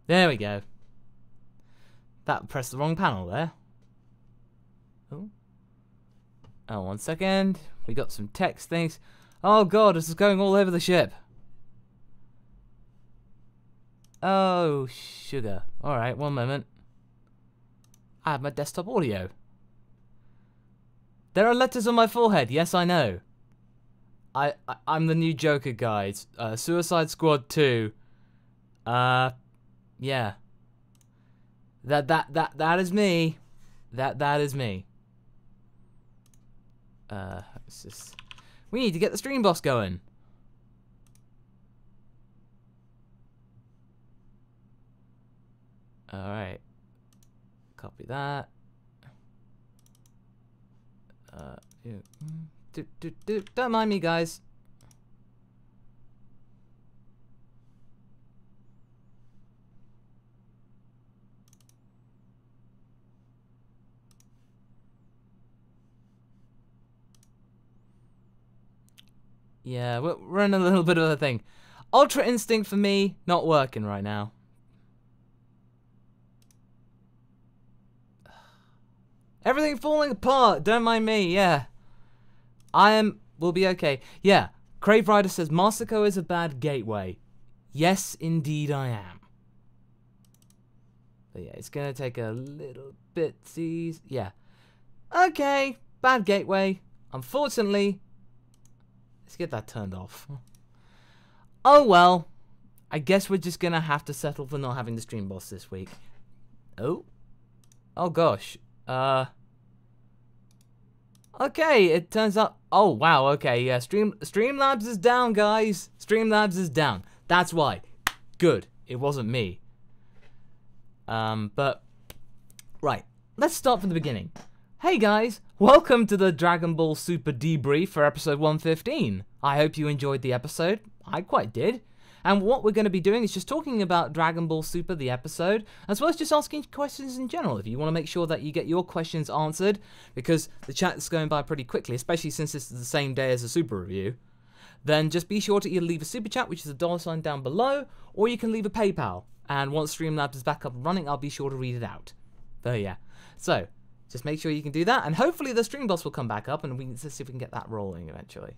There we go. That pressed the wrong panel there. Oh. Oh, 1 second. We got some text things. Oh god, this is going all over the ship. Oh, sugar. Alright, 1 moment. I have my desktop audio. There are letters on my forehead. Yes, I know. I'm the new Joker, guys. Suicide Squad 2. Yeah. That is me. That is me. It's just, we need to get the stream boss going. Alright. Copy that. Don't mind me, guys. Yeah, we're in a little bit of a thing. Ultra Instinct for me, not working right now. Everything falling apart, don't mind me, yeah. We'll be okay. Yeah, Crave Rider says, Masako is a bad gateway. Yes, indeed I am. But yeah, it's gonna take a little bit, yeah. Okay, bad gateway. Unfortunately, let's get that turned off. Oh well, I guess we're just gonna have to settle for not having the stream boss this week. Oh gosh. Okay, it turns out. Oh wow. Okay, yeah. Streamlabs is down, guys. Streamlabs is down. That's why. Good. It wasn't me. But right. Let's start from the beginning. Hey guys, welcome to the Dragon Ball Super debrief for episode 115. I hope you enjoyed the episode. I quite did. And what we're going to be doing is just talking about Dragon Ball Super, the episode, as well as just asking questions in general. If you want to make sure that you get your questions answered, because the chat is going by pretty quickly, especially since this is the same day as a Super review, then just be sure to either leave a Super Chat, which is a $sign down below, or you can leave a PayPal. And once Streamlabs is back up and running, I'll be sure to read it out. But yeah, so just make sure you can do that, and hopefully the stream boss will come back up, and we can see if we can get that rolling eventually.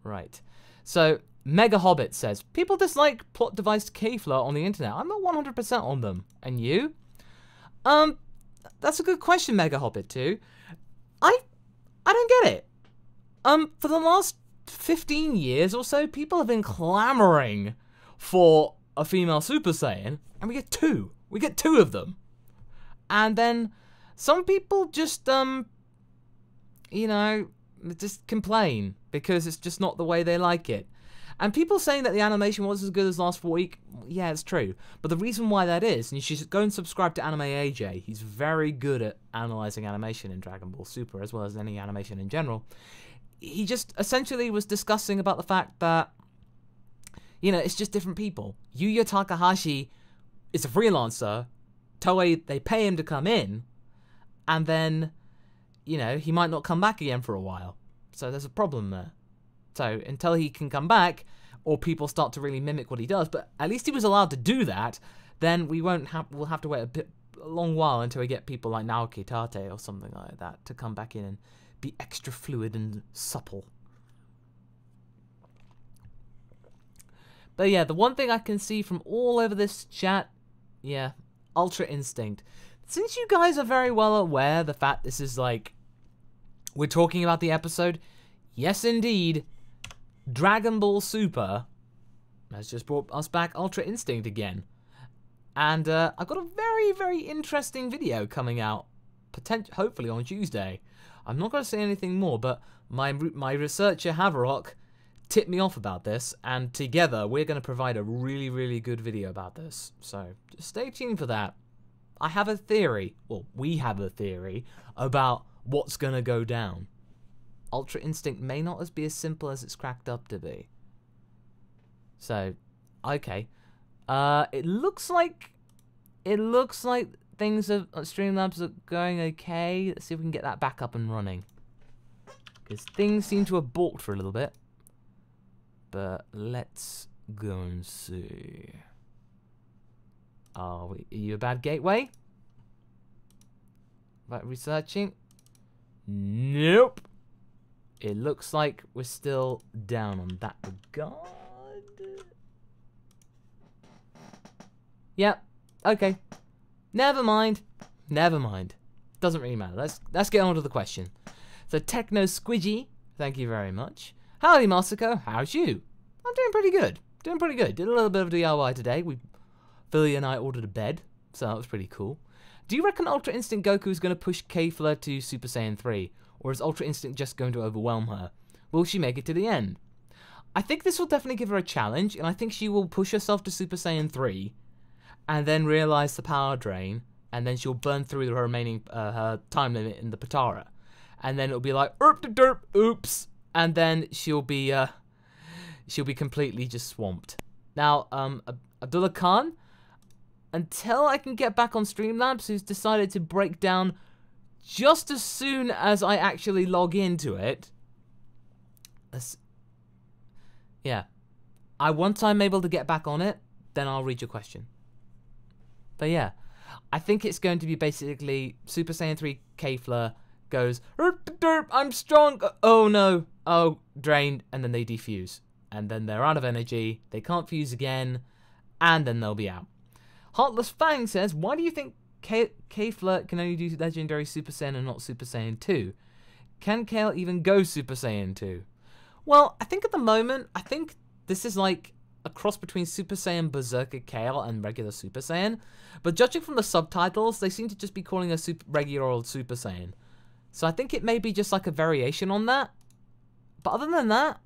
Right. So Mega Hobbit says, people dislike plot device Kefla on the internet. I'm not 100% on them. And you? That's a good question, Mega Hobbit too. I don't get it. For the last 15 years or so, people have been clamoring for a female Super Saiyan, and we get two. We get two of them. And then some people just, you know, just complain because it's just not the way they like it. And people saying that the animation wasn't as good as last week, yeah, it's true. But the reason why that is, and you should go and subscribe to Anime AJ, he's very good at analyzing animation in Dragon Ball Super, as well as any animation in general. He just essentially was discussing about the fact that, you know, it's just different people. Yuya Takahashi is a freelancer. Toei, they pay him to come in, and then, you know, he might not come back again for a while. So there's a problem there. So until he can come back, or people start to really mimic what he does, but at least he was allowed to do that, then we'll have to wait a long while until we get people like Naoki Tate or something like that to come back in and be extra fluid and supple. But yeah, the one thing I can see from all over this chat, yeah, Ultra Instinct. Since you guys are very well aware the fact this is like, we're talking about the episode, yes indeed, Dragon Ball Super has just brought us back Ultra Instinct again. And I've got a very, very interesting video coming out, hopefully on Tuesday. I'm not going to say anything more, but my researcher Haverock tipped me off about this, and together we're going to provide a really, really good video about this. So just stay tuned for that. I have a theory, well, we have a theory about what's going to go down. Ultra Instinct may not be as simple as it's cracked up to be. So, okay. It looks like things are Streamlabs are going okay. Let's see if we can get that back up and running. Because things seem to have balked for a little bit. But let's go and see. Are you a bad gateway? About researching? Nope. It looks like we're still down on that regard. Yep. Okay. Never mind. Never mind. Doesn't really matter. Let's get on to the question. So Techno Squidgy, thank you very much. Howdy Masako, how's you? I'm doing pretty good. Doing pretty good. Did a little bit of DIY today. Philly and I ordered a bed, so that was pretty cool. Do you reckon Ultra Instinct Goku is going to push Kefla to Super Saiyan 3? Or is Ultra Instinct just going to overwhelm her? Will she make it to the end? I think this will definitely give her a challenge, and I think she will push herself to Super Saiyan 3, and then realize the power drain, and then she'll burn through the remaining her time limit in the Potara. And then it'll be like, derp, oops, and then she'll be completely just swamped. Now, Abdullah Khan, until I can get back on Streamlabs, who's decided to break down just as soon as I actually log into it. Yeah. Once I'm able to get back on it, then I'll read your question. But yeah, I think it's going to be basically Super Saiyan 3 Kefla goes, derp, I'm strong, oh no, oh, drained, and then they defuse. And then they're out of energy, they can't fuse again, and then they'll be out. Heartless Fang says, why do you think Kefla can only do Legendary Super Saiyan and not Super Saiyan 2? Can Kale even go Super Saiyan 2? Well, I think at the moment, I think this is like a cross between Super Saiyan Berserker Kale and regular Super Saiyan. But judging from the subtitles, they seem to just be calling her regular old Super Saiyan. So I think it may be just like a variation on that. But other than that,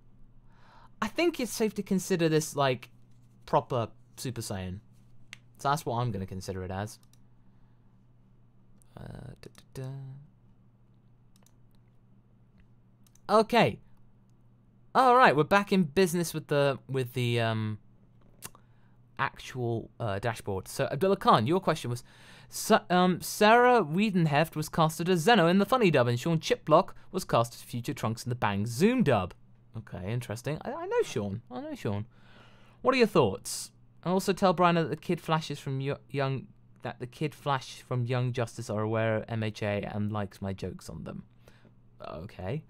I think it's safe to consider this like proper Super Saiyan. So that's what I'm going to consider it as. Okay. All right, we're back in business with the actual dashboard. So Abdullah Khan, your question was, Sarah Wiedenheft was casted as Zeno in the funny dub, and Sean Chiplock was cast as Future Trunks in the Bang Zoom dub. Okay, interesting. I know Sean. I know Sean. What are your thoughts? And also tell Brian that the Kid Flashes from Young Justice are aware of MHA and likes my jokes on them. Okay.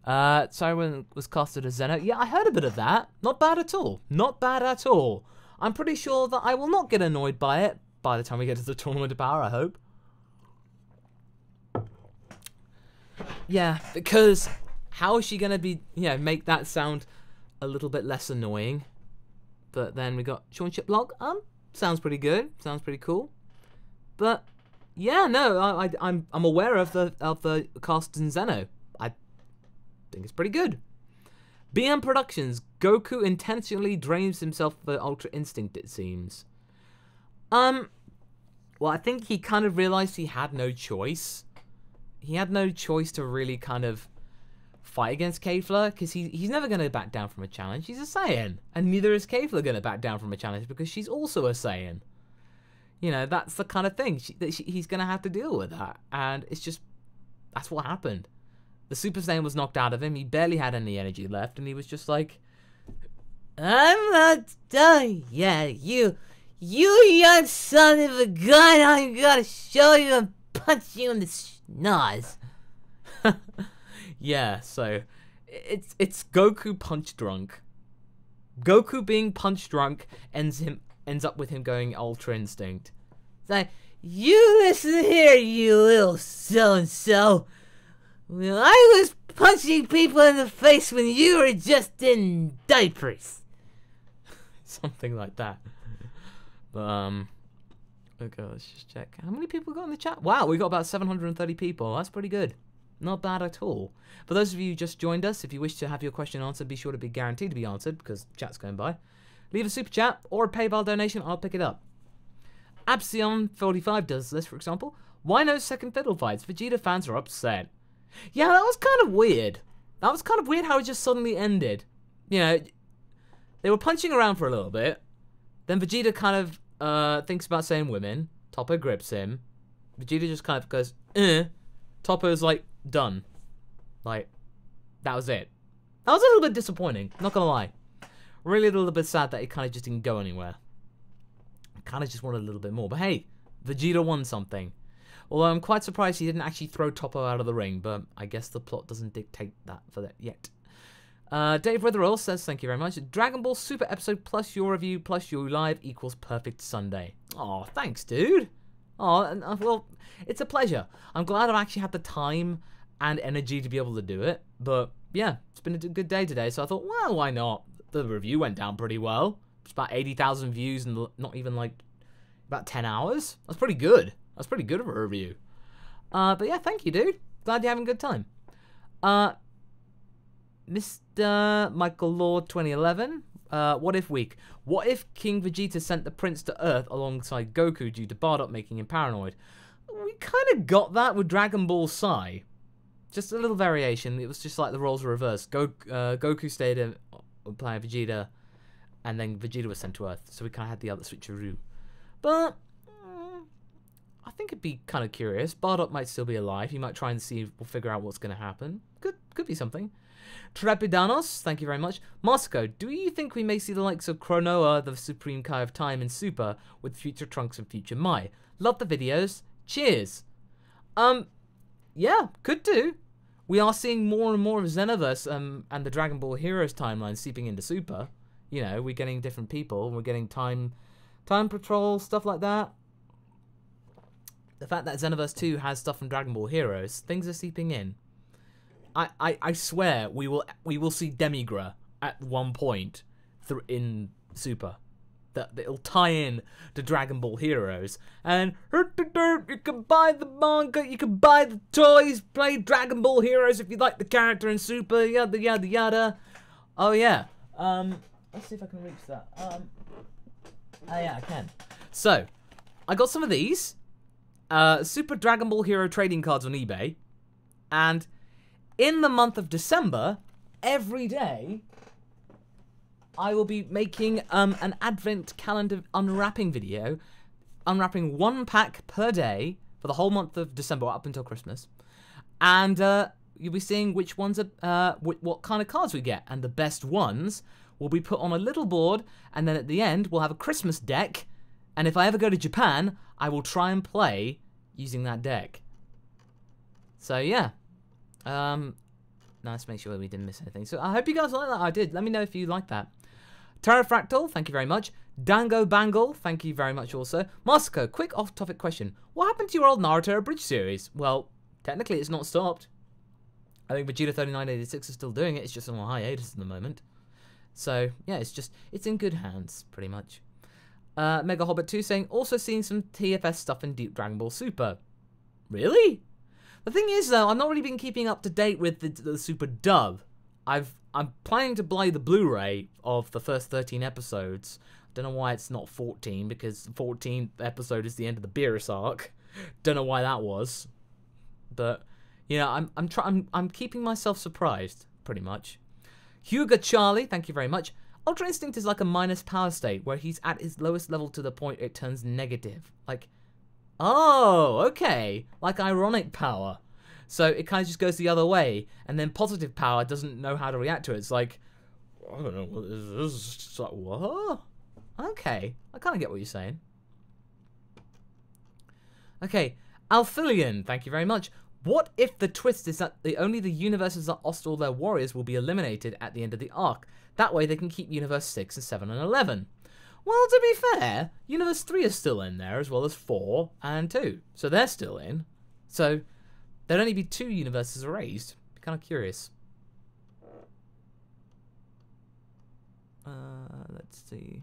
Siren was casted as Zeno. Yeah, I heard a bit of that. Not bad at all. Not bad at all. I'm pretty sure that I will not get annoyed by it by the time we get to the Tournament of Power, I hope. Yeah, because how is she going to be, make that sound a little bit less annoying? But then we got Sean Chiplock. Sounds pretty good. Sounds pretty cool. But yeah, no, I'm aware of the cast in Zeno. I think it's pretty good. BM Productions. Goku intentionally drains himself for Ultra Instinct, it seems. Well, I think he kind of realized he had no choice. He had no choice to really kind of fight against Kefla, because he's never going to back down from a challenge. He's a Saiyan. And neither is Kefla going to back down from a challenge, because she's also a Saiyan. You know, that's the kind of thing. He's going to have to deal with that. And it's just, that's what happened. The Super Saiyan was knocked out of him. He barely had any energy left. And he was just like, I'm not done yet. You young son of a gun. I'm going to show you and punch you in the schnoz. Yeah, so it's Goku punch drunk. Goku being punch drunk ends up with him going Ultra Instinct. It's like, you listen here, you little so-and-so. Well, I was punching people in the face when you were just in diapers. Something like that. But, okay, let's just check. How many people got in the chat? Wow, we got about 730 people. That's pretty good. Not bad at all. For those of you who just joined us, if you wish to have your question answered, be sure to be guaranteed to be answered, because chat's going by. Leave a super chat or a PayPal donation, I'll pick it up. Absion45 does this, for example. Why no second fiddle fights? Vegeta fans are upset. Yeah, that was kind of weird. That was kind of weird how it just suddenly ended. You know, they were punching around for a little bit. Then Vegeta kind of thinks about saying women. Toppo grips him. Vegeta just kind of goes, Toppo's like, done. Like, that was it. That was a little bit disappointing, not gonna lie. Really a little bit sad that it kind of just didn't go anywhere. kind of just wanted a little bit more. But hey, Vegeta won something. Although I'm quite surprised he didn't actually throw Toppo out of the ring, but I guess the plot doesn't dictate that for that yet. Dave Witherall says, thank you very much. Dragon Ball Super episode plus your review plus your live equals perfect Sunday. Oh, thanks, dude. Oh, well, it's a pleasure. I'm glad I've actually had the time and energy to be able to do it. But yeah, it's been a good day today, so I thought, well, why not? The review went down pretty well. It's about 80,000 views in not even like about 10 hours. That's pretty good. That's pretty good of a review. But yeah, thank you, dude. Glad you're having a good time. Mr. Michael Lord 2011. What if week? What if King Vegeta sent the prince to Earth alongside Goku due to BORDON making him paranoid? We kind of got that with Dragon Ball Sai. Just a little variation. It was just like the roles were reversed. Goku stayed in playing Vegeta, and then Vegeta was sent to Earth. So we kind of had the other switcheroo. But I think it'd be kind of curious. Bardock might still be alive. He might try and see, we'll figure out what's going to happen. Could be something. Trepidanos, thank you very much. Moscow, do you think we may see the likes of Cronoa, the Supreme Kai of Time, in Super, with future Trunks and future Mai? Love the videos. Cheers. Yeah, could do. We are seeing more and more of Xenoverse and the Dragon Ball Heroes timeline seeping into Super. You know, we're getting different people. We're getting time patrol, stuff like that. The fact that Xenoverse 2 has stuff from Dragon Ball Heroes, things are seeping in. I swear we will see Demigra at one point in Super. That it'll tie in to Dragon Ball Heroes, and you can buy the manga, you can buy the toys, play Dragon Ball Heroes if you like the character in Super, yada yada yada. Oh yeah. Let's see if I can reach that. Oh yeah, I can. So, I got some of these Super Dragon Ball Hero trading cards on eBay, and in the month of December, every day, I will be making an advent calendar unwrapping video, unwrapping one pack per day for the whole month of December up until Christmas, and you'll be seeing which ones are, what kind of cards we get, and the best ones will be put on a little board, and then at the end we'll have a Christmas deck, and if I ever go to Japan, I will try and play using that deck. So yeah. Let's make sure we didn't miss anything. So I hope you guys like that. I did. Let me know if you like that. Terrafractal, thank you very much. Dango Bangle, thank you very much also. Moscow, quick off-topic question. What happened to your old Naruto Abridged series? Well, technically it's not stopped. I think Vegeta 3986 is still doing it. It's just on a hiatus at the moment. So, yeah, it's in good hands, pretty much. Mega Hobbit 2 saying, also seeing some TFS stuff in Deep Dragon Ball Super. Really? The thing is, though, I've not really been keeping up to date with the Super dub. I'm planning to buy the Blu-ray of the first 13 episodes. I don't know why it's not 14, because the 14th episode is the end of the Beerus arc. Don't know why that was, but you know, I'm keeping myself surprised, pretty much. Hugo Charlie, thank you very much. Ultra Instinct is like a minus power state where he's at his lowest level to the point it turns negative, like. Oh, okay. Like ironic power. So it kind of just goes the other way, and then positive power doesn't know how to react to it. It's like, I don't know, what is this? It's like, what? Okay, I kind of get what you're saying. Okay, Alphilion, thank you very much. What if the twist is that only the universes that lost all their warriors will be eliminated at the end of the arc? That way they can keep Universe 6 and 7 and 11. Well, to be fair, Universe 3 is still in there, as well as 4 and 2. So they're still in. So there'd only be 2 universes erased. Be kind of curious. Let's see.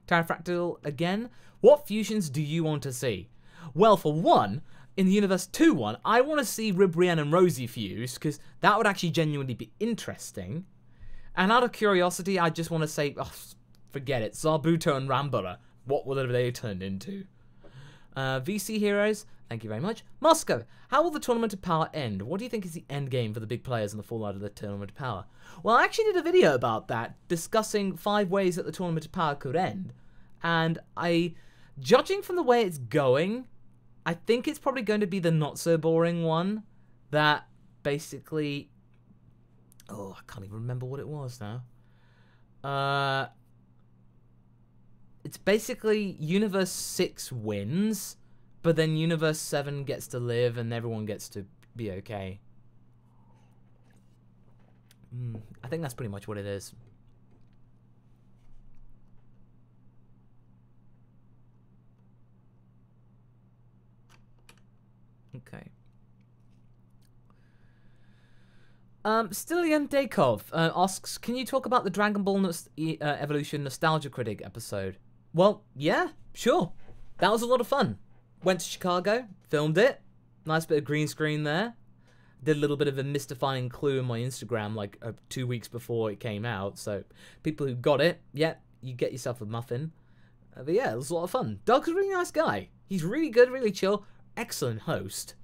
Terrafractal again. What fusions do you want to see? Well, for one, in the Universe 2 one, I want to see Ribrianne and Rosie fuse, because that would actually genuinely be interesting. And out of curiosity, I just want to say, oh, forget it. Zabuto and Rambara. What would they turned into? VC Heroes, thank you very much. Moscow, how will the Tournament of Power end? What do you think is the end game for the big players and the fallout of the Tournament of Power? Well, I actually did a video about that, discussing 5 ways that the Tournament of Power could end. And judging from the way it's going, I think it's probably going to be the not so boring one that basically... Oh, I can't even remember what it was now. it's basically Universe 6 wins, but then Universe 7 gets to live and everyone gets to be okay. I think that's pretty much what it is. Okay. Stillian Dakov asks, can you talk about the Dragon Ball Evolution Nostalgia Critic episode? Well, yeah, sure. That was a lot of fun. Went to Chicago, filmed it. Nice bit of green screen there. Did a little bit of a mystifying clue in my Instagram like 2 weeks before it came out. So people who got it, yeah, you get yourself a muffin. But yeah, it was a lot of fun. Doug's a really nice guy. He's really good, really chill. Excellent host.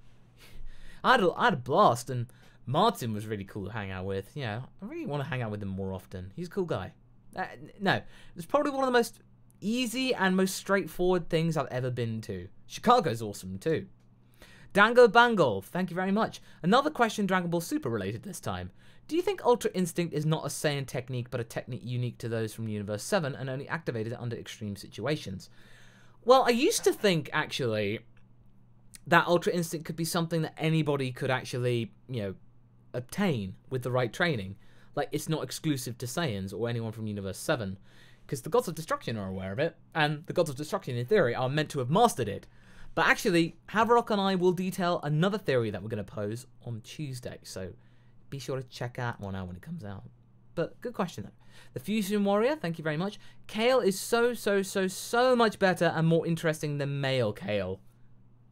I had a blast, and Martin was really cool to hang out with. Yeah, I really want to hang out with him more often. He's a cool guy. No, it's probably one of the most easy and most straightforward things I've ever been to. Chicago's awesome too. Dango Bangle, thank you very much. Another question Dragon Ball Super related this time. Do you think Ultra Instinct is not a Saiyan technique but a technique unique to those from Universe 7 and only activated under extreme situations? Well, I used to think actually that Ultra Instinct could be something that anybody could actually, you know, obtain with the right training. Like, it's not exclusive to Saiyans or anyone from Universe 7, because the Gods of Destruction are aware of it, and the Gods of Destruction, in theory, are meant to have mastered it. But actually, Haverock and I will detail another theory that we're going to pose on Tuesday, so be sure to check that one out when it comes out. But good question, though. The Fusion Warrior, thank you very much. Kale is so much better and more interesting than male Kale.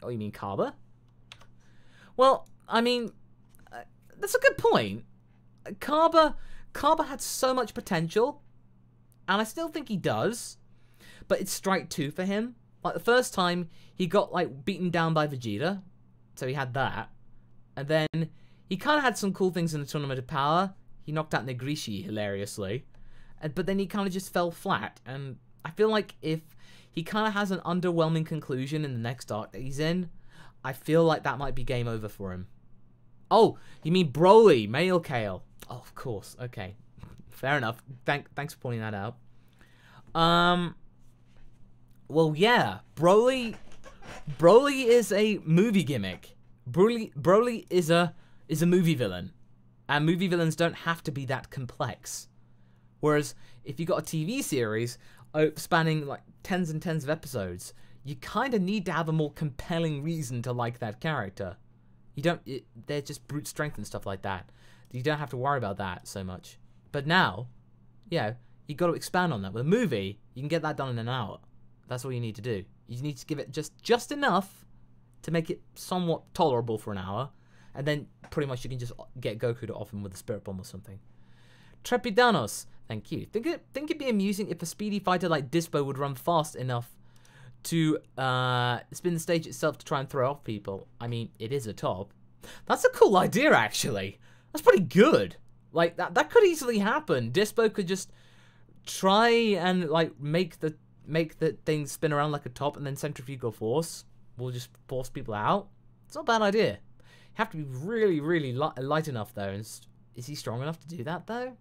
Oh, you mean Kaba? Well, I mean, that's a good point. Kaba had so much potential, and I still think he does, but it's strike 2 for him. Like, the first time, he got, like, beaten down by Vegeta, so he had that. And then, he kind of had some cool things in the Tournament of Power. He knocked out Negrishi, hilariously. But then he kind of just fell flat, and I feel like if he kind of has an underwhelming conclusion in the next arc that he's in, I feel like that might be game over for him. Oh, you mean Broly, male Kale. Oh, of course. Okay. Fair enough. Thanks for pointing that out. Well, yeah. Broly is a movie gimmick. Broly is a movie villain. And movie villains don't have to be that complex. Whereas, if you got a TV series spanning like tens and tens of episodes, you kind of need to have a more compelling reason to like that character. They're just brute strength and stuff like that. You don't have to worry about that so much. But now, yeah, you got to expand on that. With a movie, you can get that done in an hour. That's all you need to do. You need to give it just enough to make it somewhat tolerable for an hour, and then pretty much you can just get Goku to off him with a Spirit Bomb or something. Trepidanos, thank you. Think it'd be amusing if a speedy fighter like Dispo would run fast enough to spin the stage itself to try and throw off people. I mean, it is a top. That's a cool idea, actually. That's pretty good. Like, that could easily happen. Dispo could just try and, like, make the thing spin around like a top, and then centrifugal force will just force people out. It's not a bad idea. You have to be really light enough, though. And is he strong enough to do that, though?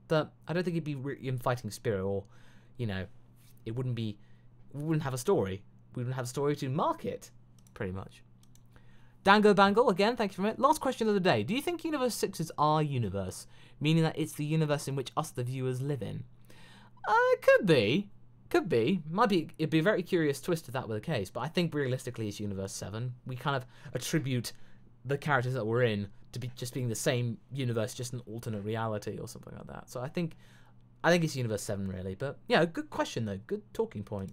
But I don't think he'd be in Fighting Spirit, or, you know, we wouldn't have a story. We wouldn't have a story to market, pretty much. Dango Bangle, again, thank you for it. Last question of the day. Do you think Universe 6 is our universe? Meaning that it's the universe in which us, the viewers, live in? It could be. Could be. It'd be a very curious twist if that were the case. But I think realistically it's Universe 7. We kind of attribute the characters that we're in to be just being the same universe, just an alternate reality or something like that. So I think it's Universe 7, really. But, yeah, good question, though. Good talking point.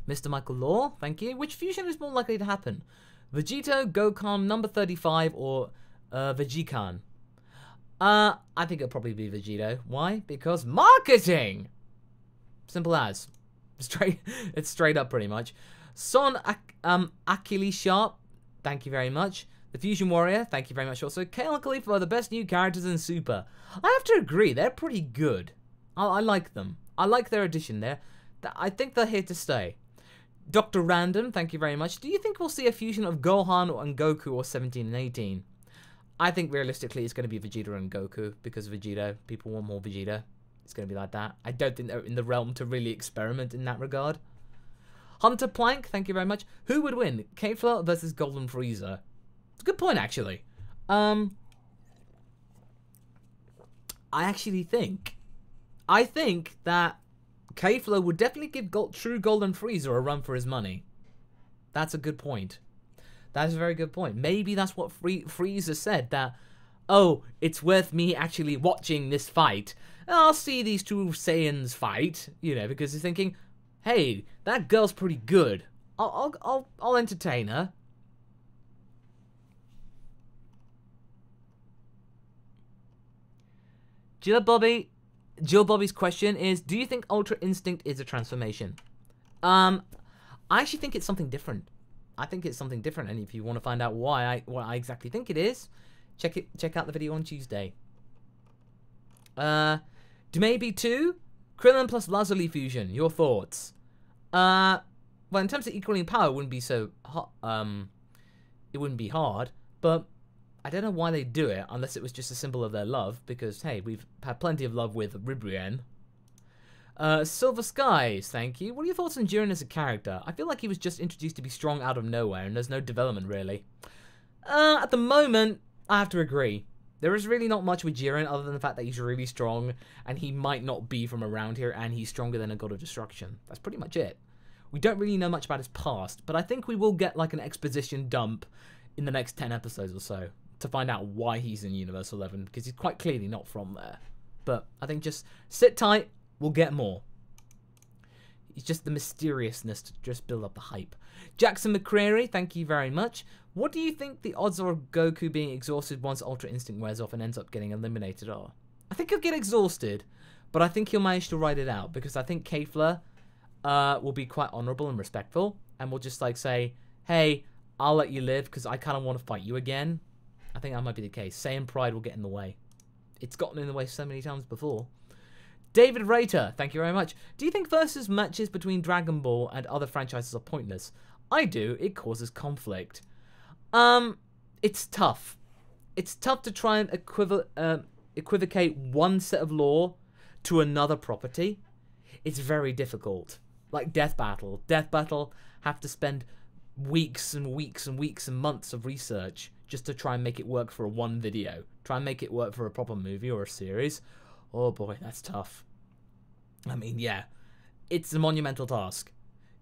Mr. Michael Law, thank you. Which fusion is more likely to happen? Vegito, Gohan, number 35, or Vegikan? I think it'll probably be Vegito. Why? Because marketing! Simple as. It's straight up, pretty much. Son Achilles Sharp, thank you very much. The Fusion Warrior, thank you very much also. Kale and Khalifa are the best new characters in Super. I have to agree, they're pretty good. I like them. I like their addition there. I think they're here to stay. Dr. Random, thank you very much. Do you think we'll see a fusion of Gohan and Goku or 17 and 18? I think realistically it's going to be Vegeta and Goku because of Vegeta. People want more Vegeta. It's going to be like that. I don't think they're in the realm to really experiment in that regard. Hunter Plank, thank you very much. Who would win? Kefla versus Golden Frieza? It's a good point, actually. I think that Kefla would definitely give true Golden Frieza a run for his money. That's a good point. That's a very good point. Maybe that's what Frieza said, that, oh, it's worth me actually watching this fight. I'll see these two Saiyans fight, you know, because he's thinking, hey, that girl's pretty good. I'll entertain her. Jill Bobby's question is, do you think Ultra Instinct is a transformation? I actually think it's something different. I think it's something different, and if you want to find out what I exactly think it is, check out the video on Tuesday. Maybe 2? Krillin plus Lazuli fusion. Your thoughts? Well, in terms of equaling power, it wouldn't be so it wouldn't be hard, but I don't know why they do it unless it was just a symbol of their love, because hey, we've had plenty of love with Ribrian. Silver Skies, thank you. What are your thoughts on Jiren as a character? I feel like he was just introduced to be strong out of nowhere, and there's no development really. At the moment, I have to agree. There is really not much with Jiren other than the fact that he's really strong, and he might not be from around here, and he's stronger than a God of Destruction. That's pretty much it. We don't really know much about his past, but I think we will get like an exposition dump in the next 10 episodes or so to find out why he's in Universe 11, because he's quite clearly not from there. But I think just sit tight, we'll get more. It's just the mysteriousness to just build up the hype. Jackson McCreary, thank you very much. What do you think the odds are of Goku being exhausted once Ultra Instinct wears off and ends up getting eliminated are? I think he'll get exhausted, but I think he'll manage to ride it out, because I think Kefla will be quite honourable and respectful, and will just like say, hey, I'll let you live because I kind of want to fight you again. I think that might be the case. Saiyan pride will get in the way. It's gotten in the way so many times before. David Rater, thank you very much. Do you think versus matches between Dragon Ball and other franchises are pointless? I do. It causes conflict. It's tough. It's tough to try and equivocate one set of lore to another property. It's very difficult. Like Death Battle. Death Battle have to spend weeks and weeks and weeks and months of research just to try and make it work for one video. Try and make it work for a proper movie or a series. Oh boy, that's tough. I mean, yeah. It's a monumental task.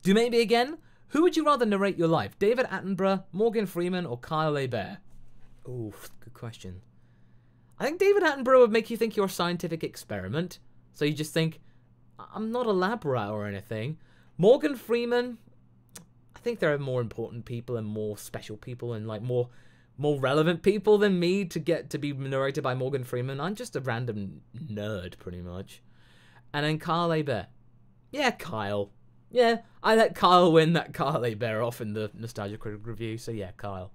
Do maybe again? Who would you rather narrate your life? David Attenborough, Morgan Freeman, or Kyle Hebert? Ooh, good question. I think David Attenborough would make you think you're a scientific experiment. So you just think, I'm not a lab rat or anything. Morgan Freeman, I think there are more important people and more special people and like more relevant people than me to get to be narrated by Morgan Freeman. I'm just a random nerd, pretty much. And then Kyle Hebert. Yeah, Kyle. Yeah, I let Kyle win that Kyle Hebert off in the Nostalgia Critic review, so yeah, Kyle.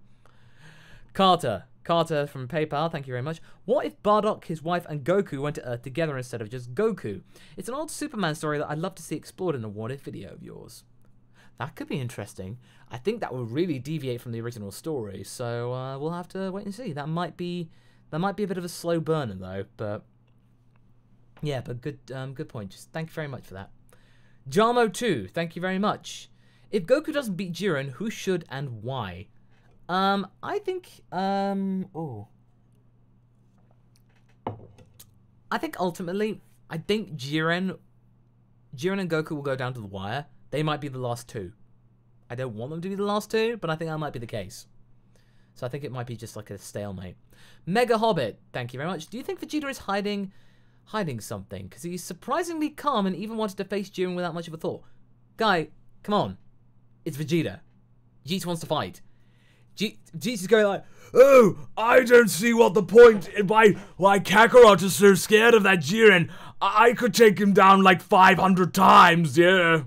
Carter from PayPal, thank you very much. What if Bardock, his wife, and Goku went to Earth together instead of just Goku? It's an old Superman story that I'd love to see explored in a what if video of yours. That could be interesting. I think that would really deviate from the original story, so we'll have to wait and see. That might be a bit of a slow burner though, but yeah, but good point. Just thank you very much for that. Jarmo 2, thank you very much. If Goku doesn't beat Jiren, who should and why? I think ultimately, I think Jiren and Goku will go down to the wire. They might be the last two. I don't want them to be the last two, but I think that might be the case. So I think it might be just like a stalemate. Mega Hobbit, thank you very much. Do you think Vegeta is hiding something? Because he's surprisingly calm and even wanted to face Jiren without much of a thought. Guy, come on. It's Vegeta. Vegeta wants to fight. Vegeta's going like, oh, I don't see what the point why Kakarot is so scared of that Jiren. I could take him down like 500 times, yeah.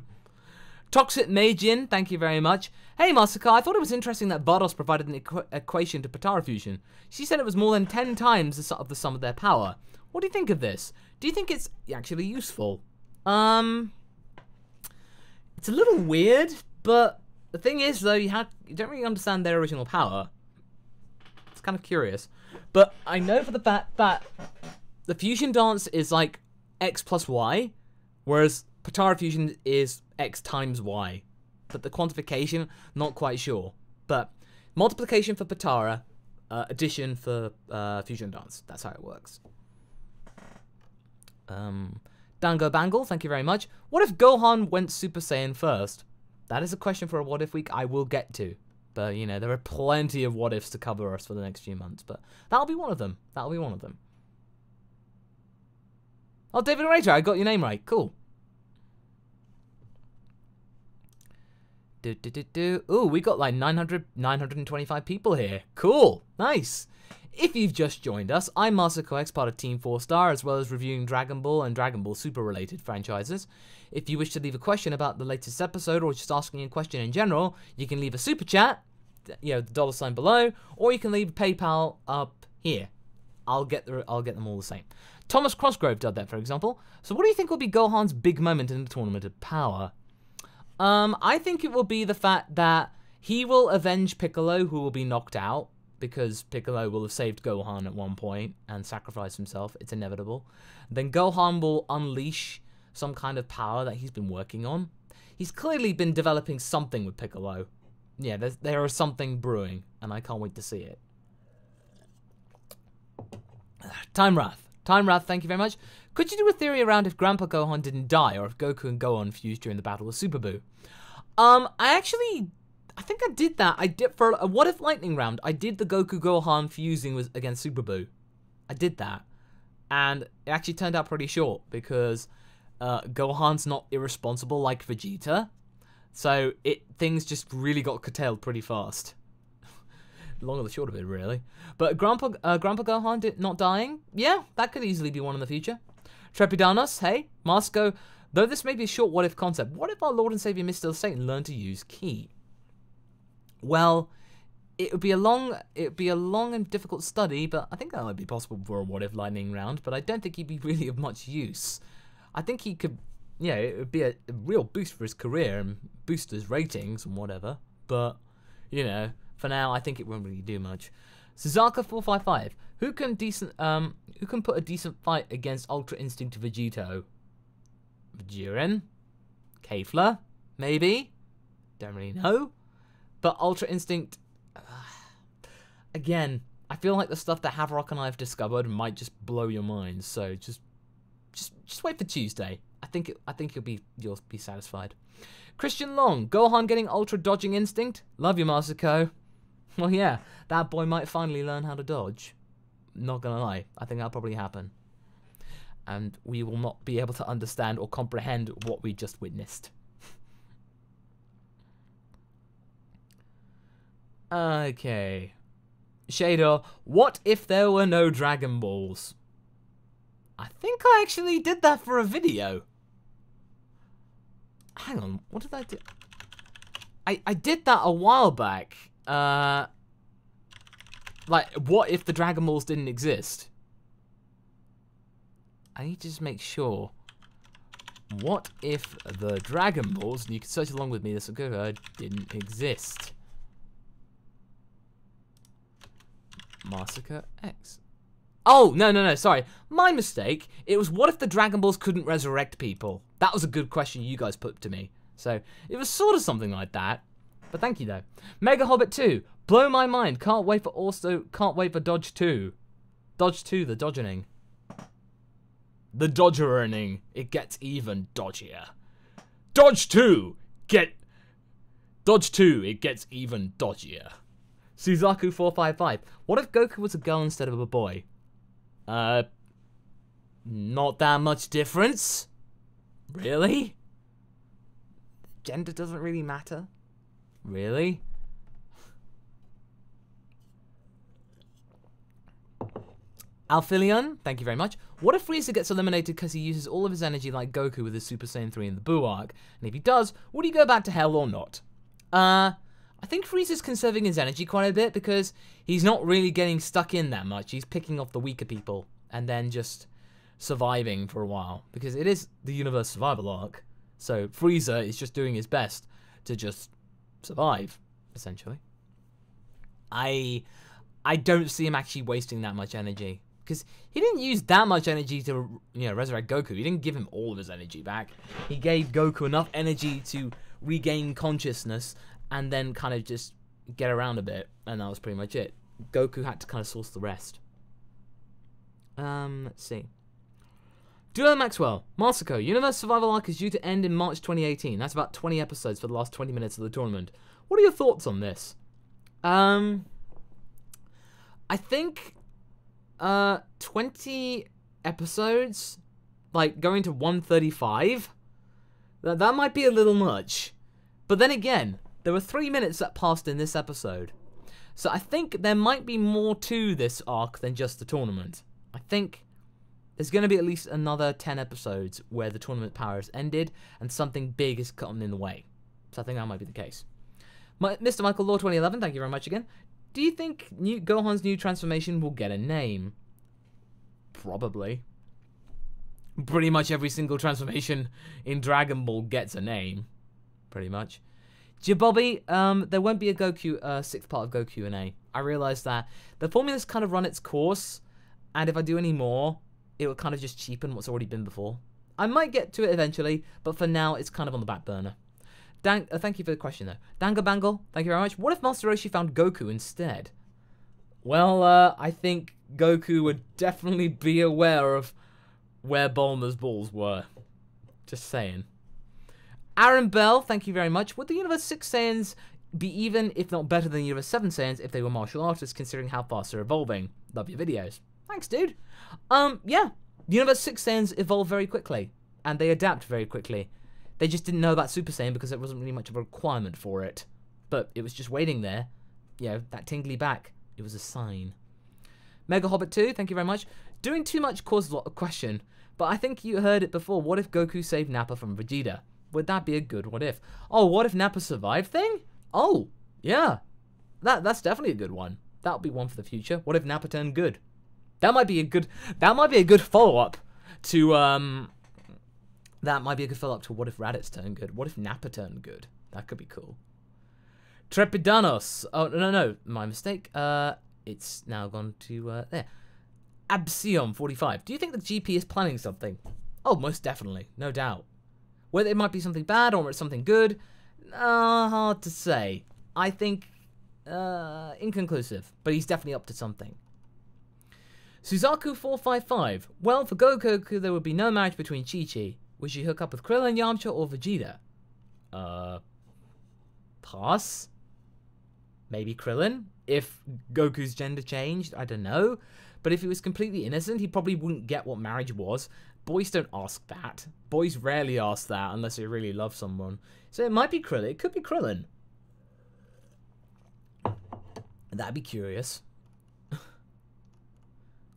Toxic Majin, thank you very much. Hey, Masaka, I thought it was interesting that Bardos provided an equation to Potara fusion. She said it was more than 10 times the sum of their power. What do you think of this? Do you think it's actually useful? It's a little weird, but the thing is, though, you don't really understand their original power. It's kind of curious. But I know for the fact that the fusion dance is like X plus Y, whereas Potara fusion is X times Y. But the quantification, not quite sure. But multiplication for Potara, addition for fusion dance. That's how it works. Dango Bangle, thank you very much. What if Gohan went Super Saiyan first? That is a question for a What If week I will get to. But, you know, there are plenty of what ifs to cover us for the next few months. But that'll be one of them. That'll be one of them. Oh, David Rater, I got your name right. Cool. Ooh, we got like 925 people here. Cool. Nice. If you've just joined us, I'm MasakoX, part of Team 4-Star, as well as reviewing Dragon Ball and Dragon Ball Super related franchises. If you wish to leave a question about the latest episode or just asking a question in general, you can leave a super chat, you know, the $sign below, or you can leave a PayPal up here. I'll get them all the same. Thomas Crossgrove did that, for example. So what do you think will be Gohan's big moment in the Tournament of Power? I think it will be the fact that he will avenge Piccolo, who will be knocked out, because Piccolo will have saved Gohan at one point and sacrificed himself. It's inevitable. Then Gohan will unleash some kind of power that he's been working on. He's clearly been developing something with Piccolo. Yeah, there is something brewing, and I can't wait to see it. Time Wrath, thank you very much. Could you do a theory around if Grandpa Gohan didn't die, or if Goku and Gohan fused during the battle with Super Buu? I think I did that. I did for a What If Lightning round. I did the Goku Gohan fusing against Super Buu. I did that, and it actually turned out pretty short because Gohan's not irresponsible like Vegeta, so things just really got curtailed pretty fast. Long or the short of it, really. But Grandpa Gohan not dying? Yeah, that could easily be one in the future. Trepidanos, hey, Masco. Though this may be a short What If concept, what if our Lord and Savior Mr. Satan learned to use Ki? Well, it would be a long and difficult study, but I think that might be possible for a What If Lightning round, but I don't think he'd be really of much use. I think he could, yeah, it would be a real boost for his career and boost his ratings and whatever, but, you know, for now, I think it won't really do much. Suzaka455, who can put a decent fight against Ultra Instinct Vegito? Jiren? Kefla? Maybe? Don't really know. But Ultra Instinct, again, I feel like the stuff that Haverock and I have discovered might just blow your mind. So just wait for Tuesday. I think you'll be satisfied. Christian Long, Gohan getting Ultra Dodging Instinct. Love you, Masako. Well, yeah, that boy might finally learn how to dodge. Not gonna lie, I think that'll probably happen, and we will not be able to understand or comprehend what we just witnessed. Okay. Shader, what if there were no Dragon Balls? I think I actually did that for a video. Hang on, what did I do? I did that a while back. Like, what if the Dragon Balls didn't exist? I need to just make sure. What if the Dragon Balls, and you can search along with me, this will go, didn't exist? MasakoX. Oh, no, sorry. My mistake. It was what if the Dragon Balls couldn't resurrect people? That was a good question you guys put to me. So, it was sort of something like that. But thank you, though. Mega Hobbit 2. Blow my mind. Can't wait for Dodge 2. Dodge 2, the Dodgening. The Dodgerening. It gets even dodgier. Dodge 2. Dodge 2. It gets even dodgier. Suzaku455. What if Goku was a girl instead of a boy? Not that much difference. Really? Gender doesn't really matter. Really? Alphilion, thank you very much. What if Frieza gets eliminated because he uses all of his energy like Goku with his Super Saiyan 3 in the Buu arc? And if he does, would he go back to hell or not? I think Frieza's conserving his energy quite a bit because he's not really getting stuck in that much. He's picking off the weaker people and then just surviving for a while because it is the universe survival arc. So Frieza is just doing his best to just survive, essentially. I don't see him actually wasting that much energy. Because he didn't use that much energy to, you know, resurrect Goku. He didn't give him all of his energy back. He gave Goku enough energy to regain consciousness and then kind of just get around a bit. And that was pretty much it. Goku had to kind of source the rest. Let's see. Duo Maxwell, Masako, Universe Survival Arc is due to end in March 2018. That's about 20 episodes for the last 20 minutes of the tournament. What are your thoughts on this? I think 20 episodes, like going to 135, that might be a little much. But then again, there were 3 minutes that passed in this episode. So I think there might be more to this arc than just the tournament. I think there's going to be at least another 10 episodes where the tournament power has ended and something big is coming in the way. So I think that might be the case. Mr. Michael Law 2011, thank you very much again. Do you think Gohan's new transformation will get a name? Probably. Pretty much every single transformation in Dragon Ball gets a name. Pretty much. Jibobby, there won't be a Goku, sixth part of Go Q&A. I realized that the formula's kind of run its course, and if I do any more, it will kind of just cheapen what's already been before. I might get to it eventually, but for now, it's kind of on the back burner. Thank you for the question, though. Dangle Bangle, thank you very much. What if Master Roshi found Goku instead? Well, I think Goku would definitely be aware of where Bulma's balls were. Just saying. Aaron Bell, thank you very much. Would the Universe 6 Saiyans be even, if not better than Universe 7 Saiyans if they were martial artists, considering how fast they're evolving? Love your videos. Thanks, dude. Yeah. Universe 6 Saiyans evolve very quickly, and they adapt very quickly. They just didn't know about Super Saiyan because there wasn't really much of a requirement for it. But it was just waiting there. You know, that tingly back. It was a sign. Mega Hobbit 2, thank you very much. Doing too much causes a lot of question, but I think you heard it before. What if Goku saved Nappa from Vegeta? Would that be a good what if? Oh, what if Nappa survived thing? Oh, yeah. That's definitely a good one. That'll be one for the future. What if Nappa turned good? That might be a good follow-up to that might be a good follow-up to what if Raditz turned good? What if Nappa turned good? That could be cool. Trepidanos. Oh, no, my mistake. It's now gone to there. Absiom 45. Do you think the GP is planning something? Oh, most definitely, no doubt. Whether it might be something bad or it's something good, hard to say. I think inconclusive, but he's definitely up to something. Suzaku 455. Well, for Goku, there would be no marriage between Chi-Chi. Would she hook up with Krillin, Yamcha, or Vegeta? Pass. Maybe Krillin, if Goku's gender changed, I don't know. But if he was completely innocent, he probably wouldn't get what marriage was. Boys don't ask that. Boys rarely ask that unless they really love someone. So it might be Krillin. It could be Krillin. That'd be curious.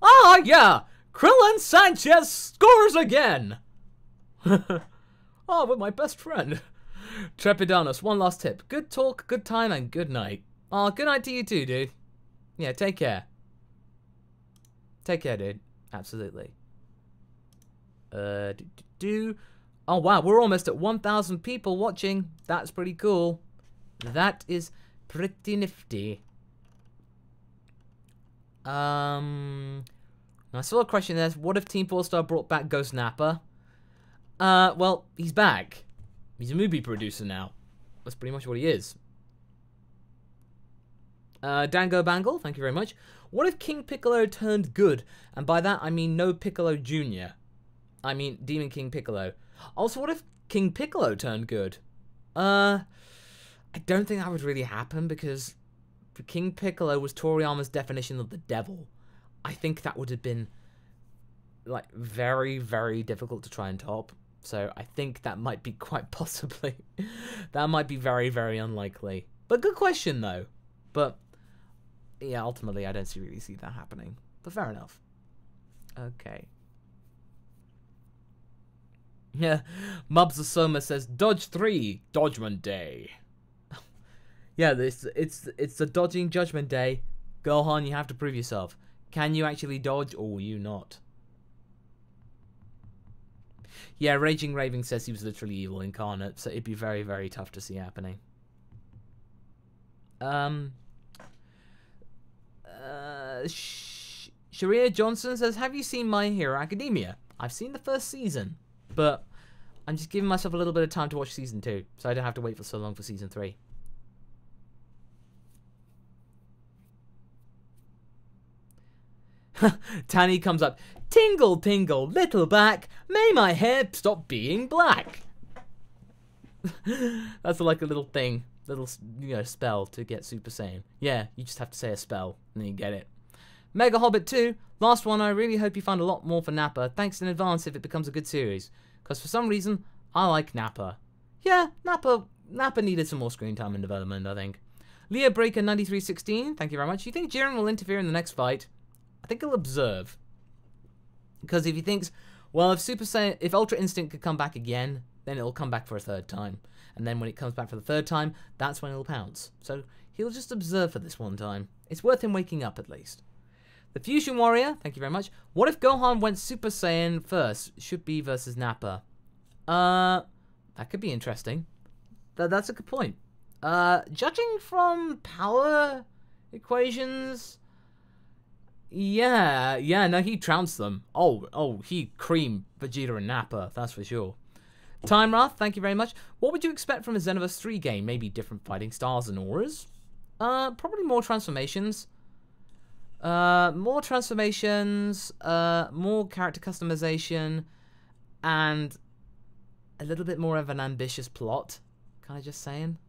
Ah, yeah! Krillin Sanchez scores again! Oh, with my best friend. Trepidanos, one last tip. Good talk, good time, and good night. Oh, good night to you too, dude. Yeah, take care. Take care, dude. Absolutely. Oh, wow, we're almost at 1,000 people watching. That's pretty cool. That is pretty nifty. I saw a question there. What if Team 4-Star brought back Ghost Nappa? Well, he's back. He's a movie producer now. That's pretty much what he is. Dango Bangle, thank you very much. What if King Piccolo turned good? And by that, I mean no Piccolo Jr. I mean Demon King Piccolo. Also, what if King Piccolo turned good? I don't think that would really happen because King Piccolo was Toriyama's definition of the devil. I think that would have been like very, very difficult to try and top. So I think that might be quite possibly. That might be very, very unlikely. But good question though. But yeah, ultimately I don't really see that happening. But fair enough. Okay. Yeah, Mubsasoma says Dodge 3, Dodgement Day. Yeah, it's the dodging Judgment Day. Gohan, you have to prove yourself. Can you actually dodge or will you not? Yeah, Raging Raving says he was literally evil incarnate, so it'd be very, very tough to see happening. Sharia Johnson says, have you seen My Hero Academia? I've seen the first season, but I'm just giving myself a little bit of time to watch season 2, so I don't have to wait for so long for season 3. Tanny comes up. Tingle, tingle, little back. May my hair stop being black. That's like a little thing. Little, spell to get Super Saiyan. Yeah, you just have to say a spell, and then you get it. Mega Hobbit 2. Last one, I really hope you find a lot more for Nappa. Thanks in advance if it becomes a good series. Because for some reason, I like Nappa. Yeah, Nappa needed some more screen time and development, I think. Leah Breaker 9316, thank you very much. You think Jiren will interfere in the next fight? I think he'll observe. Because if he thinks, well, if Ultra Instinct could come back again, then it'll come back for a third time. And then when it comes back for the third time, that's when it'll pounce. So he'll just observe for this one time. It's worth him waking up at least. The Fusion Warrior, thank you very much. What if Gohan went Super Saiyan first? Should be versus Nappa. That could be interesting. That's a good point. Judging from power equations, yeah, no, he trounced them. Oh, he creamed Vegeta and Nappa, that's for sure. Time Wrath, thank you very much. What would you expect from a Xenoverse 3 game? Maybe different fighting styles and auras? Probably more transformations. More transformations, more character customization, and a little bit more of an ambitious plot. Kind of just saying.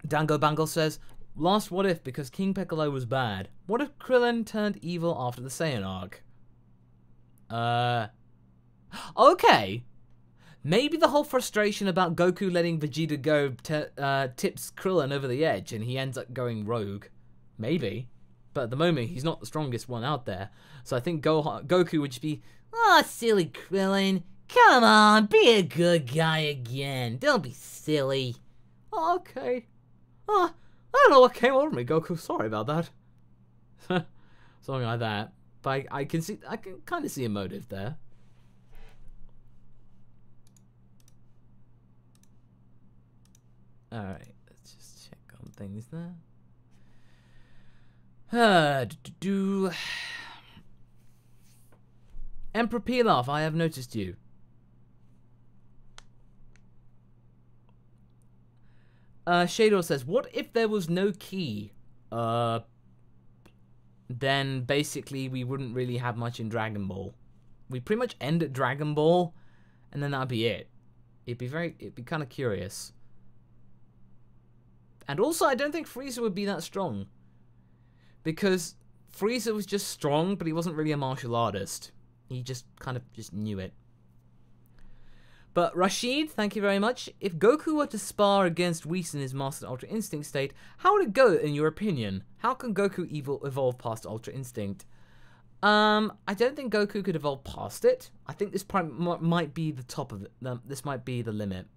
Dango Bangle says, last what if because King Piccolo was bad? What if Krillin turned evil after the Saiyan arc? Okay. Maybe the whole frustration about Goku letting Vegeta go tips Krillin over the edge and he ends up going rogue. Maybe. But at the moment, he's not the strongest one out there. So I think Goku would just be, oh, silly Krillin. Come on, be a good guy again. Don't be silly. Oh, okay. Oh, I don't know what came over me, Goku. Sorry about that. Something like that. But I can kind of see a motive there. Alright, let's just check on things there. Emperor Pilaf, I have noticed you. Shador says, what if there was no key? Then basically we wouldn't really have much in Dragon Ball. We'd pretty much end at Dragon Ball, and then that'd be it. It'd be kind of curious. And also, I don't think Frieza would be that strong. Because Frieza was just strong, but he wasn't really a martial artist. He just kind of knew it. But Rashid, thank you very much. If Goku were to spar against Whis in his Master Ultra Instinct state, how would it go in your opinion? How can Goku evolve past Ultra Instinct? I don't think Goku could evolve past it. I think this might be the top of it. This might be the limit.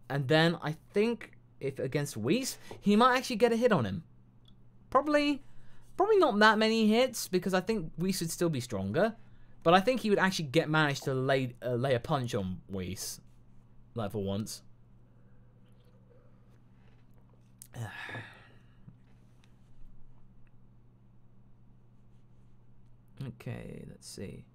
And then I think if against Whis, he might actually get a hit on him. Probably not that many hits because I think Whis would still be stronger. But I think he would actually manage to lay a punch on Whis, like for once. Okay, let's see.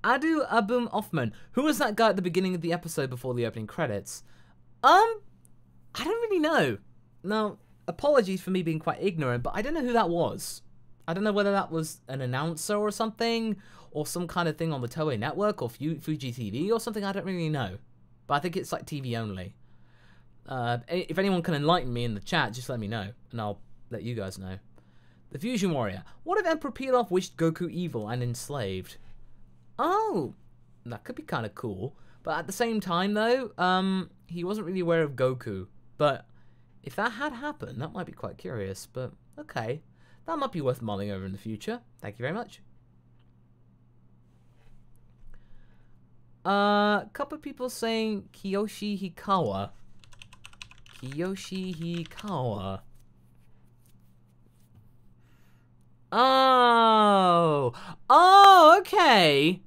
Adu Abum Offman. Who was that guy at the beginning of the episode before the opening credits? I don't really know. Now, apologies for me being quite ignorant, but I don't know who that was. I don't know whether that was an announcer or something, or some kind of thing on the Toei network, or Fuji TV or something, I don't really know. But I think it's like TV only. If anyone can enlighten me in the chat, just let me know, and I'll let you guys know. The Fusion Warrior. What if Emperor Pilaf wished Goku evil and enslaved? Oh, that could be kind of cool. But at the same time, though, he wasn't really aware of Goku. But if that had happened, that might be quite curious. But, okay. That might be worth mulling over in the future. Thank you very much. A couple of people saying Kiyoshi Hikawa. Kiyoshi Hikawa. Oh, okay.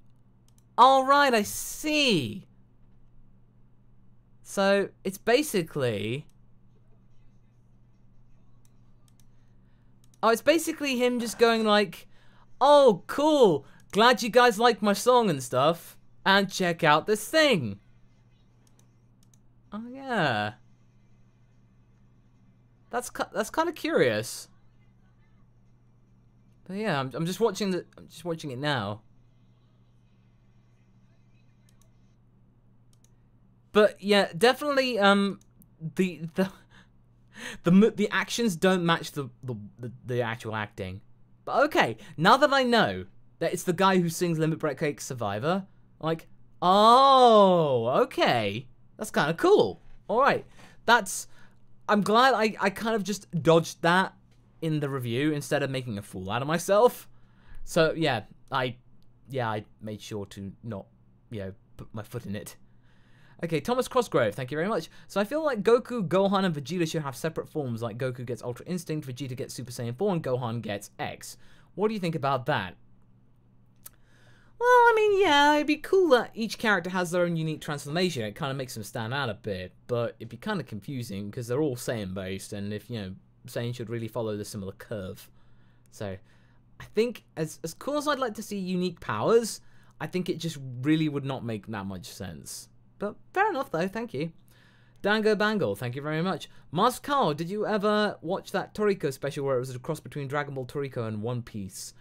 All right, I see. So it's basically Oh, it's basically him just going like, oh, cool, glad you guys like my song and stuff, and check out this thing. Oh, yeah. That's kind of curious. But yeah, I'm just watching it now. But yeah, definitely the actions don't match the actual acting. But okay, now that I know that it's the guy who sings Limit Break Survivor, like, oh, okay, that's kind of cool. All right, I'm glad I kind of just dodged that in the review instead of making a fool out of myself. So yeah, I made sure to not, put my foot in it. Okay, Thomas Crossgrove, thank you very much. So I feel like Goku, Gohan, and Vegeta should have separate forms, like Goku gets Ultra Instinct, Vegeta gets Super Saiyan 4, and Gohan gets X. What do you think about that? Well, I mean, yeah, it'd be cool that each character has their own unique transformation. It kind of makes them stand out a bit, but it'd be kind of confusing because they're all Saiyan-based, and if, Saiyan should really follow the similar curve. So, I think, as cool as I'd like to see unique powers, I think it just really would not make that much sense. But fair enough, though. Thank you. Dango Bangle, thank you very much. Mars Carl, did you ever watch that Toriko special where it was a cross between Dragon Ball Toriko and One Piece?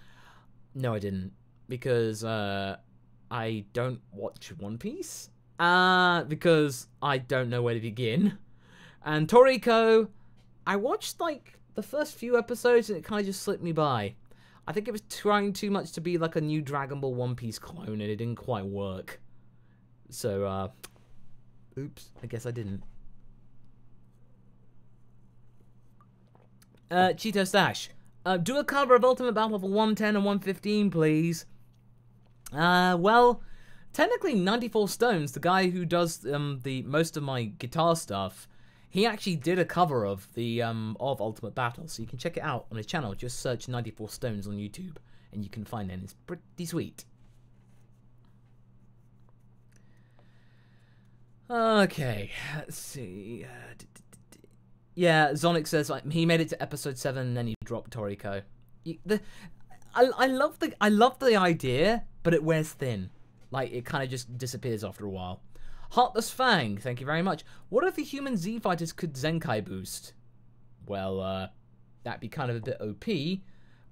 No, I didn't. Because I don't watch One Piece. Because I don't know where to begin. And Toriko, I watched, like, the first few episodes and it kind of just slipped me by. I think it was trying too much to be like a new Dragon Ball One Piece clone and it didn't quite work. So, oops, I guess I didn't. Cheeto Stash. Do a caliber of Ultimate Battle for 110 and 115, please. Well, technically 94 Stones, the guy who does the most of my guitar stuff, he actually did a cover of the of Ultimate Battle, so you can check it out on his channel. Just search 94 Stones on YouTube, and you can find it. It's pretty sweet. Okay, let's see. Yeah, Zonic says like, he made it to episode 7 and then he dropped Toriko. I love the idea, but it wears thin. Like, it kind of just disappears after a while. Heartless Fang, thank you very much. What if the human Z fighters could Zenkai boost? Well, that'd be kind of a bit OP.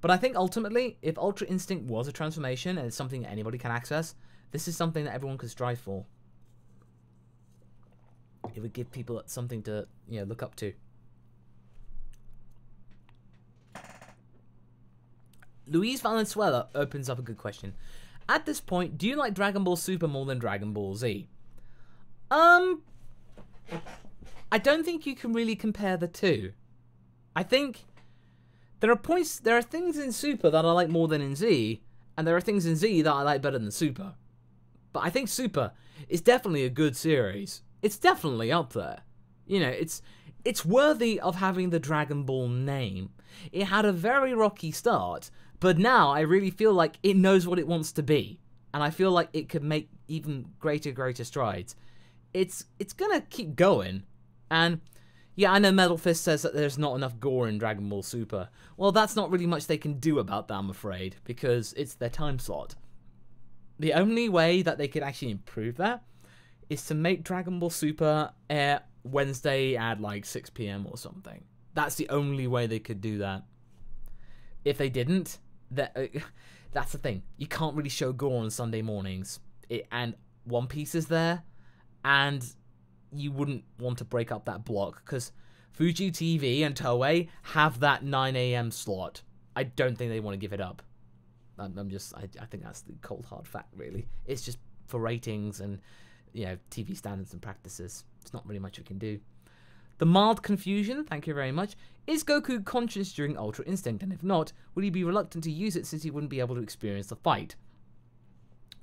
But I think ultimately, if Ultra Instinct was a transformation and it's something that anybody can access, this is something that everyone could strive for. It would give people something to, look up to. Luis Valenzuela opens up a good question. At this point, do you like Dragon Ball Super more than Dragon Ball Z? I don't think you can really compare the two. I think there are things in Super that I like more than in Z, and there are things in Z that I like better than Super. But I think Super is definitely a good series. It's definitely up there. It's worthy of having the Dragon Ball name. It had a very rocky start, but now I really feel like it knows what it wants to be. And I feel like it could make even greater strides. It's gonna keep going. And yeah, I know Metal Fist says that there's not enough gore in Dragon Ball Super. Well, that's not really much they can do about that, I'm afraid, because it's their time slot. The only way that they could actually improve that is to make Dragon Ball Super air Wednesday at like 6 PM or something. That's the only way they could do that. If they didn't, that's the thing. You can't really show gore on Sunday mornings. And One Piece is there, and you wouldn't want to break up that block, because Fuji TV and Toei have that 9 AM slot. I don't think they want to give it up. I think that's the cold hard fact, really. It's just for ratings and, TV standards and practices. It's not really much we can do. The Mild Confusion, thank you very much. Is Goku conscious during Ultra Instinct? And if not, would he be reluctant to use it since he wouldn't be able to experience the fight?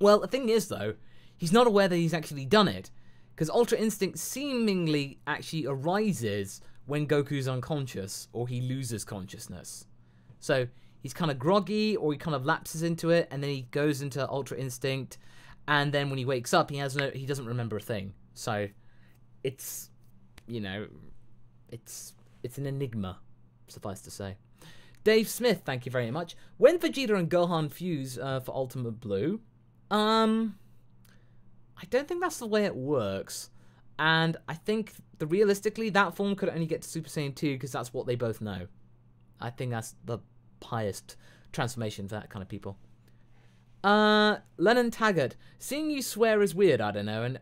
Well, the thing is, though, he's not aware that he's actually done it, because Ultra Instinct seemingly actually arises when Goku's unconscious, or he loses consciousness. So, he's kind of groggy, or he kind of lapses into it, and then he goes into Ultra Instinct, and then when he wakes up, he doesn't remember a thing. So, it's an enigma, suffice to say. Dave Smith, thank you very much. When Vegeta and Gohan fuse for Ultimate Blue, I don't think that's the way it works. And I think, realistically, that form could only get to Super Saiyan 2 because that's what they both know. I think that's the highest transformation for that kind of people. Lennon Taggart, seeing you swear is weird, I don't know. And,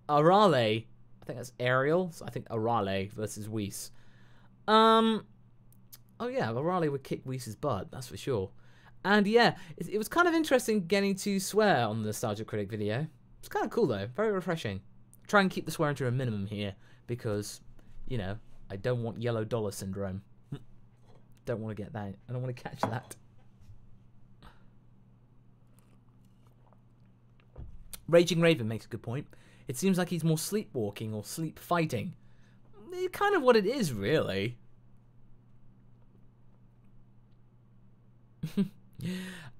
Arale, I think that's Ariel, so I think Arale versus Whis. Oh yeah, Arale would kick Whis' butt, that's for sure. And yeah, it was kind of interesting getting to swear on the Nostalgia Critic video. It's kind of cool though, very refreshing. Try and keep the swearing to a minimum here, because, you know, I don't want yellow dollar syndrome. Don't want to get that. I don't want to catch that. Raging Raven makes a good point. It seems like he's more sleepwalking or sleep fighting. Kind of what it is, really.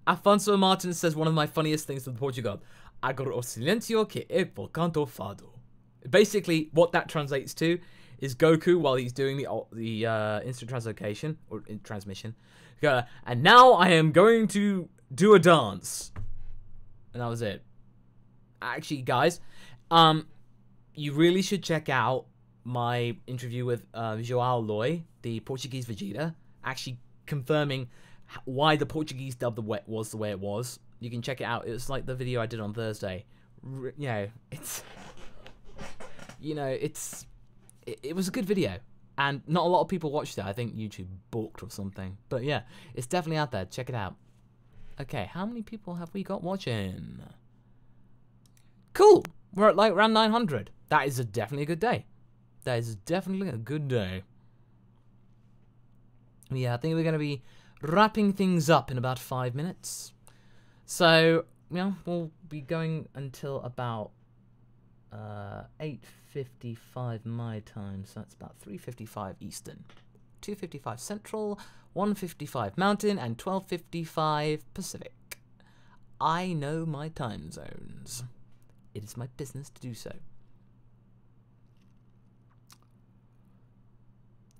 Afonso Martin says one of my funniest things to the Portugal. Agora o silencio que é por canto fado. Basically, what that translates to is Goku, while he's doing the instant translocation, or transmission, and now I am going to do a dance. And that was it. Actually, guys, you really should check out my interview with João Loy, the Portuguese Vegeta, actually confirming why the Portuguese dub was the way it was. You can check it out. It's like the video I did on Thursday. It was a good video, and not a lot of people watched it. I think YouTube balked or something. But yeah, it's definitely out there. Check it out. Okay, how many people have we got watching? Cool. We're at like around 900. That is definitely a good day. That is definitely a good day. Yeah, I think we're going to be wrapping things up in about 5 minutes. So, yeah, we'll be going until about 8:55 my time. So that's about 3:55 Eastern. 2:55 Central, 1:55 Mountain, and 12:55 Pacific. I know my time zones. It is my business to do so.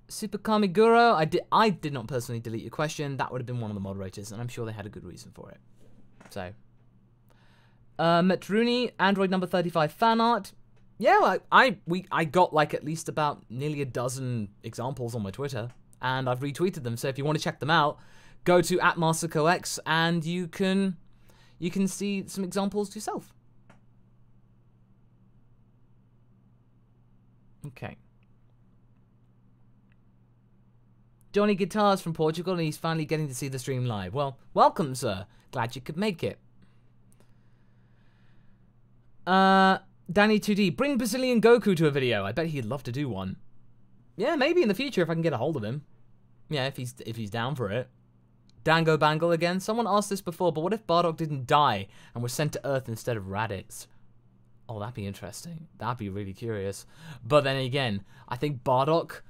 Super Kamiguro, I did not personally delete your question. That would have been one of the moderators, and I'm sure they had a good reason for it. So, Metruni, Android number 35 fan art. Yeah, I got like at least about nearly a dozen examples on my Twitter, and I've retweeted them. So if you want to check them out, go to @MasakoX, and you can see some examples yourself. Okay. Johnny Guitars from Portugal, and he's finally getting to see the stream live. Well, welcome, sir. Glad you could make it. Danny 2D, bring Brazilian Goku to a video. I bet he'd love to do one. Yeah, maybe in the future if I can get a hold of him. Yeah, if he's down for it. Dango Bangle again. Someone asked this before, but what if Bardock didn't die and was sent to Earth instead of Raditz? Oh, that'd be interesting. That'd be really curious. But then again, I think Bardock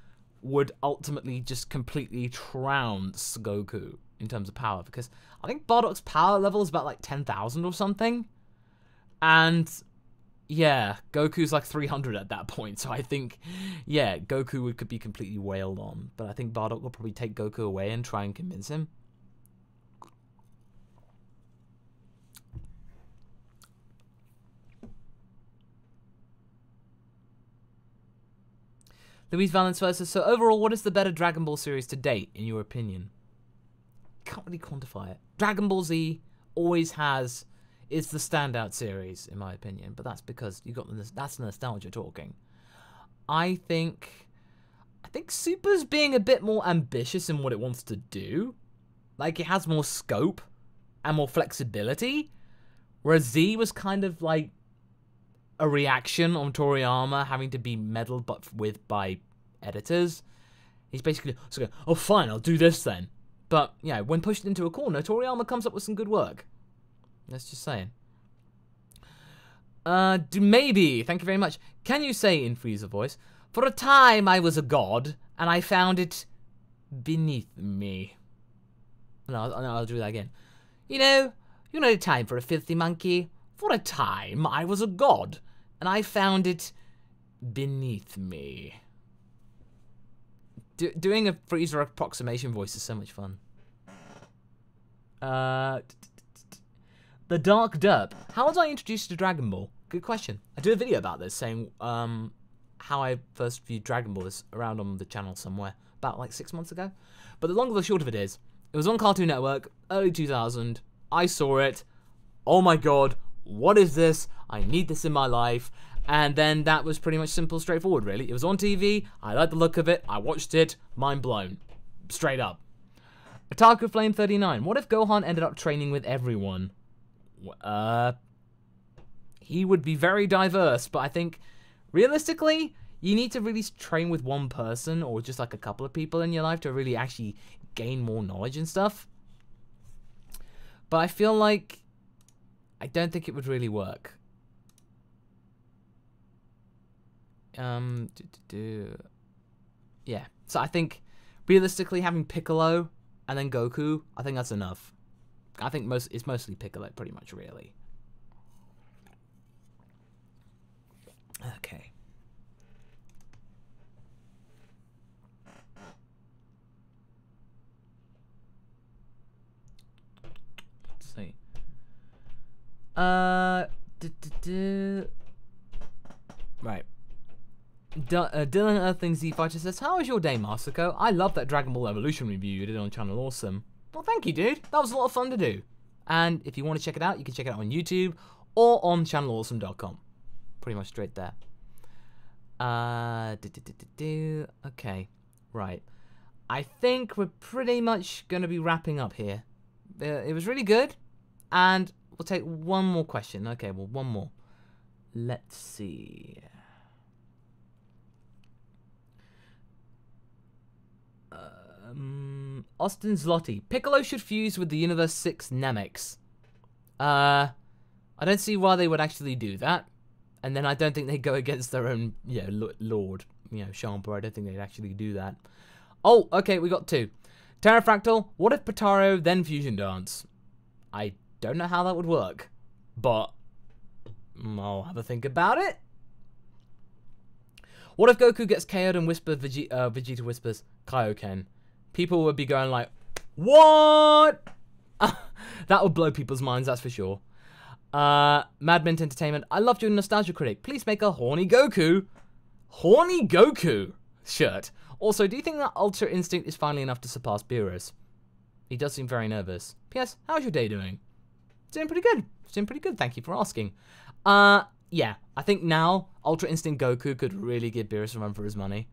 would ultimately just completely trounce Goku in terms of power, because I think Bardock's power level is about like 10,000 or something. And yeah, Goku's like 300 at that point. So I think, yeah, Goku could be completely wailed on. But I think Bardock will probably take Goku away and try and convince him. Luis Valenzuela says, so overall, what is the better Dragon Ball series to date, in your opinion? Can't really quantify it. Dragon Ball Z always is the standout series, in my opinion, but that's because you got that's nostalgia talking. I think Super's being a bit more ambitious in what it wants to do. Like, it has more scope and more flexibility, whereas Z was kind of like a reaction on Toriyama having to be meddled with by editors. He's basically so going, oh fine, I'll do this then. But yeah, when pushed into a corner, Toriyama comes up with some good work. That's just saying. Maybe, thank you very much. Can you say in Freezer voice, for a time I was a god, and I found it beneath me. No, I'll do that again. You know the time for a filthy monkey. For a time I was a god, and I found it beneath me. Doing a Frieza approximation voice is so much fun. The Dark Derp. How was I introduced to Dragon Ball? Good question. I did a video about this, saying how I first viewed Dragon Ball. Is around on the channel somewhere, about like 6 months ago. But the long and the short of it is, it was on Cartoon Network, early 2000. I saw it. Oh my god, what is this? I need this in my life. And then that was pretty much simple, straightforward, really. It was on TV. I liked the look of it. I watched it. Mind blown. Straight up. Otaku Flame 39. What if Gohan ended up training with everyone? He would be very diverse, but I think, realistically, you need to really train with one person or just like a couple of people in your life to really actually gain more knowledge and stuff. But I feel like I don't think it would really work. Yeah. So I think realistically having Piccolo and then Goku, I think that's enough. I think it's mostly Piccolo, pretty much, really. Okay. Let's see. Right. Dylan Earthling Z Fighter says, "How was your day, Masako? I love that Dragon Ball Evolution review you did on Channel Awesome." Well, thank you, dude. That was a lot of fun to do. And if you want to check it out, you can check it out on YouTube or on channelawesome.com. Pretty much straight there. Okay, right. I think we're pretty much going to be wrapping up here. It was really good. And we'll take one more question. Okay, well, one more. Let's see. Austin Zloty. Piccolo should fuse with the Universe 6 Namex. I don't see why they would actually do that. And then I don't think they go against their own, Lord, Champa. I don't think they'd actually do that. Oh, okay, we got two. Terrafractal, what if Potara then Fusion Dance? I don't know how that would work, but I'll have a think about it. What if Goku gets KO'd and Vegeta whispers Kaioken? People would be going like, what? That would blow people's minds, that's for sure. Madmint Entertainment, I loved your Nostalgia Critic. Please make a Horny Goku shirt. Also, do you think that Ultra Instinct is finally enough to surpass Beerus? He does seem very nervous. P.S. How's your day doing? Doing pretty good. Doing pretty good, thank you for asking. Yeah, I think now Ultra Instinct Goku could really give Beerus a run for his money.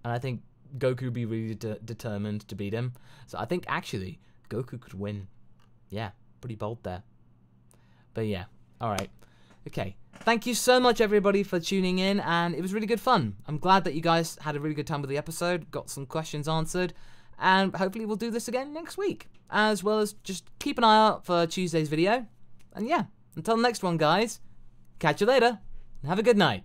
And I think Goku would be really determined to beat him. So I think, actually, Goku could win. Yeah, pretty bold there. But yeah, alright. Okay, thank you so much, everybody, for tuning in, and it was really good fun. I'm glad that you guys had a really good time with the episode, got some questions answered, and hopefully we'll do this again next week. As well as just keep an eye out for Tuesday's video. And yeah, until the next one, guys, catch you later, and have a good night.